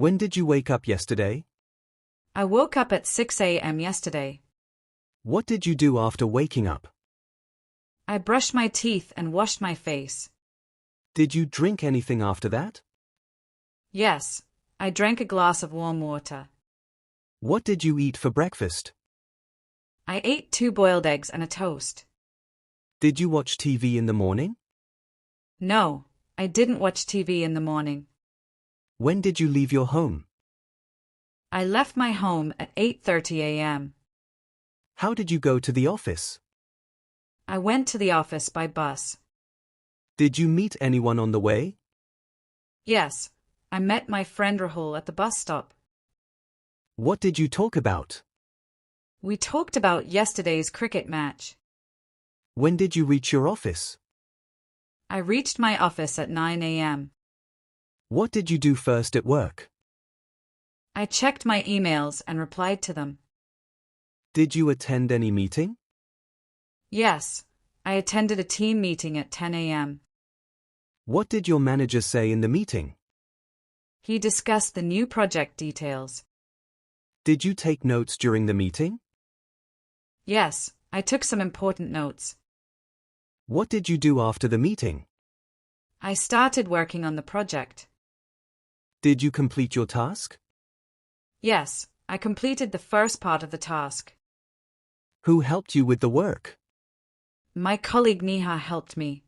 When did you wake up yesterday? I woke up at 6 a.m. yesterday. What did you do after waking up? I brushed my teeth and washed my face. Did you drink anything after that? Yes, I drank a glass of warm water. What did you eat for breakfast? I ate 2 boiled eggs and a toast. Did you watch TV in the morning? No, I didn't watch TV in the morning. When did you leave your home? I left my home at 8:30 a.m. How did you go to the office? I went to the office by bus. Did you meet anyone on the way? Yes, I met my friend Rahul at the bus stop. What did you talk about? We talked about yesterday's cricket match. When did you reach your office? I reached my office at 9 a.m. What did you do first at work? I checked my emails and replied to them. Did you attend any meeting? Yes, I attended a team meeting at 10 a.m. What did your manager say in the meeting? He discussed the new project details. Did you take notes during the meeting? Yes, I took some important notes. What did you do after the meeting? I started working on the project. Did you complete your task? Yes, I completed the first part of the task. Who helped you with the work? My colleague Neha helped me.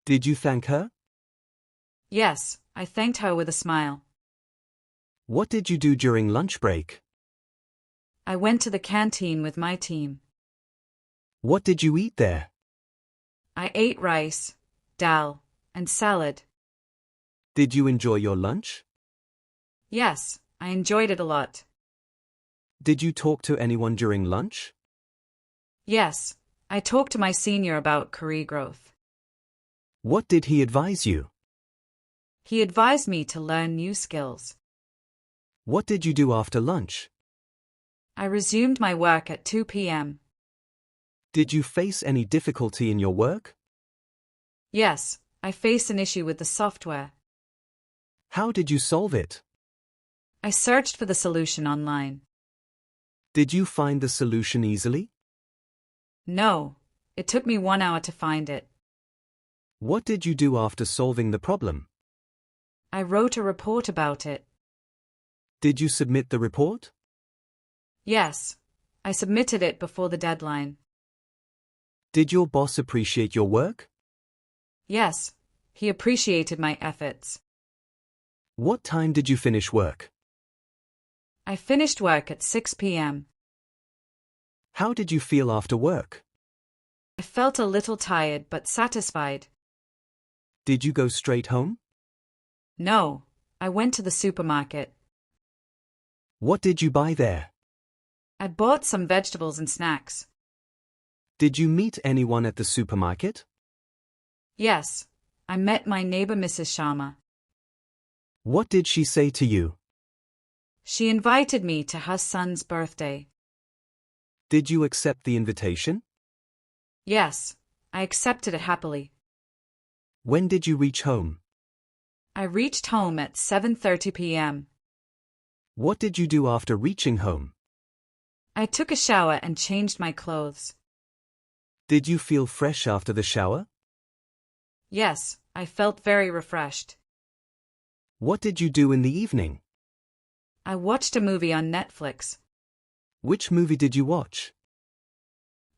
Did you thank her? Yes, I thanked her with a smile. What did you do during lunch break? I went to the canteen with my team. What did you eat there? I ate rice, dal, and salad. Did you enjoy your lunch? Yes, I enjoyed it a lot. Did you talk to anyone during lunch? Yes, I talked to my senior about career growth. What did he advise you? He advised me to learn new skills. What did you do after lunch? I resumed my work at 2 p.m. Did you face any difficulty in your work? Yes, I faced an issue with the software. How did you solve it? I searched for the solution online. Did you find the solution easily? No, it took me 1 hour to find it. What did you do after solving the problem? I wrote a report about it. Did you submit the report? Yes, I submitted it before the deadline. Did your boss appreciate your work? Yes, he appreciated my efforts. What time did you finish work? I finished work at 6 p.m. How did you feel after work? I felt a little tired but satisfied. Did you go straight home? No, I went to the supermarket. What did you buy there? I bought some vegetables and snacks. Did you meet anyone at the supermarket? Yes, I met my neighbor Mrs. Sharma. What did she say to you? She invited me to her son's birthday. Did you accept the invitation? Yes, I accepted it happily. When did you reach home? I reached home at 7:30 p.m. What did you do after reaching home? I took a shower and changed my clothes. Did you feel fresh after the shower? Yes, I felt very refreshed. What did you do in the evening? I watched a movie on Netflix. Which movie did you watch?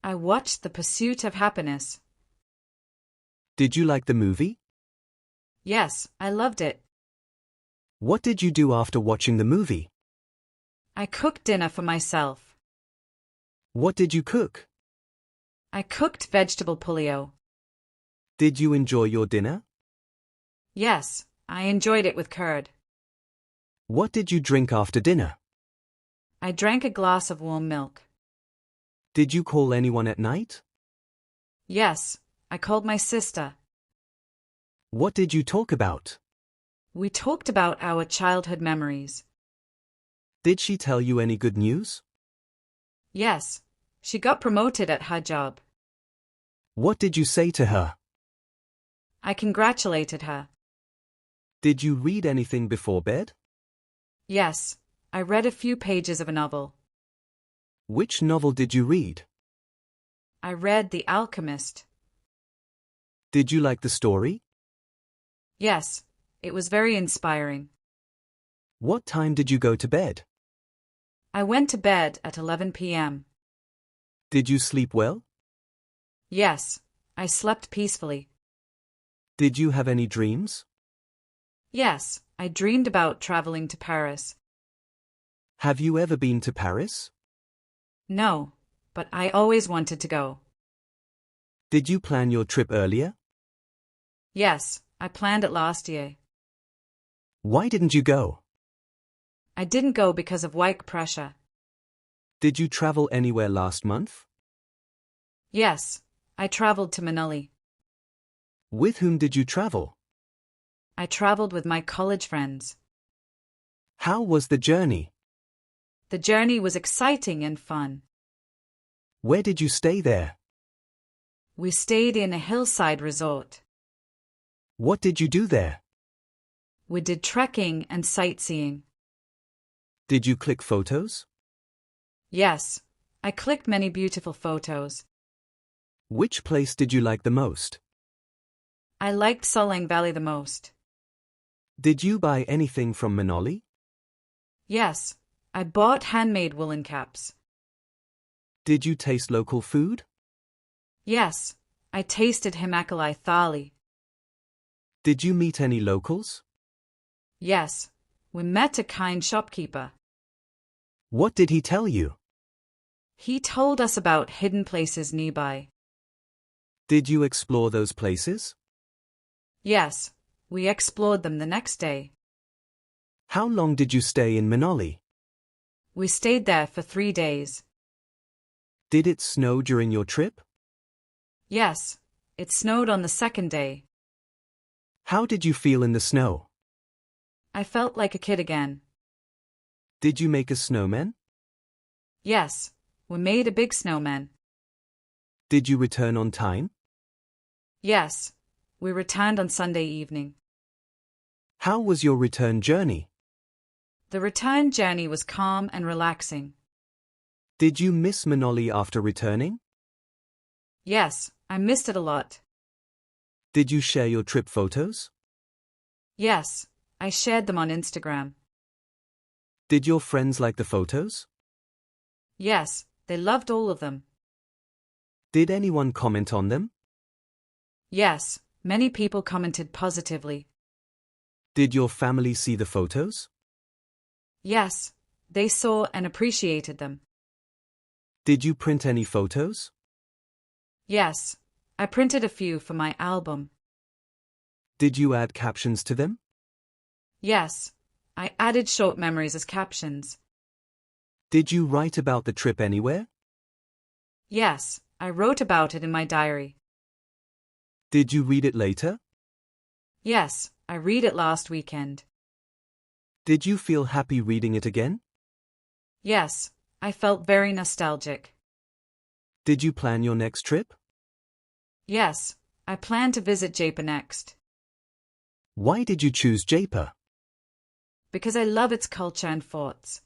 I watched The Pursuit of Happiness. Did you like the movie? Yes, I loved it. What did you do after watching the movie? I cooked dinner for myself. What did you cook? I cooked vegetable polio. Did you enjoy your dinner? Yes, I enjoyed it with curd. What did you drink after dinner? I drank a glass of warm milk. Did you call anyone at night? Yes, I called my sister. What did you talk about? We talked about our childhood memories. Did she tell you any good news? Yes, she got promoted at her job. What did you say to her? I congratulated her. Did you read anything before bed? Yes, I read a few pages of a novel. Which novel did you read? I read The Alchemist. Did you like the story? Yes, it was very inspiring. What time did you go to bed? I went to bed at 11 p.m. Did you sleep well? Yes, I slept peacefully. Did you have any dreams? Yes, I dreamed about traveling to Paris. Have you ever been to Paris? No, but I always wanted to go. Did you plan your trip earlier? Yes, I planned it last year. Why didn't you go? I didn't go because of work pressure. Did you travel anywhere last month? Yes, I traveled to Manali. With whom did you travel? I traveled with my college friends. How was the journey? The journey was exciting and fun. Where did you stay there? We stayed in a hillside resort. What did you do there? We did trekking and sightseeing. Did you click photos? Yes, I clicked many beautiful photos. Which place did you like the most? I liked Solang Valley the most. Did you buy anything from Manali? Yes, I bought handmade woolen caps. Did you taste local food? Yes, I tasted Himakalai thali. Did you meet any locals? Yes, we met a kind shopkeeper. What did he tell you? He told us about hidden places nearby. Did you explore those places? Yes, we explored them the next day. How long did you stay in Manali? We stayed there for 3 days. Did it snow during your trip? Yes, it snowed on the second day. How did you feel in the snow? I felt like a kid again. Did you make a snowman? Yes, we made a big snowman. Did you return on time? Yes, we returned on Sunday evening. How was your return journey? The return journey was calm and relaxing. Did you miss Manali after returning? Yes, I missed it a lot. Did you share your trip photos? Yes, I shared them on Instagram. Did your friends like the photos? Yes, they loved all of them. Did anyone comment on them? Yes, many people commented positively. Did your family see the photos? Yes, they saw and appreciated them. Did you print any photos? Yes, I printed a few for my album. Did you add captions to them? Yes, I added short memories as captions. Did you write about the trip anywhere? Yes, I wrote about it in my diary. Did you read it later? Yes, I read it last weekend. Did you feel happy reading it again? Yes, I felt very nostalgic. Did you plan your next trip? Yes, I plan to visit Japan next. Why did you choose Jaipur? Because I love its culture and forts.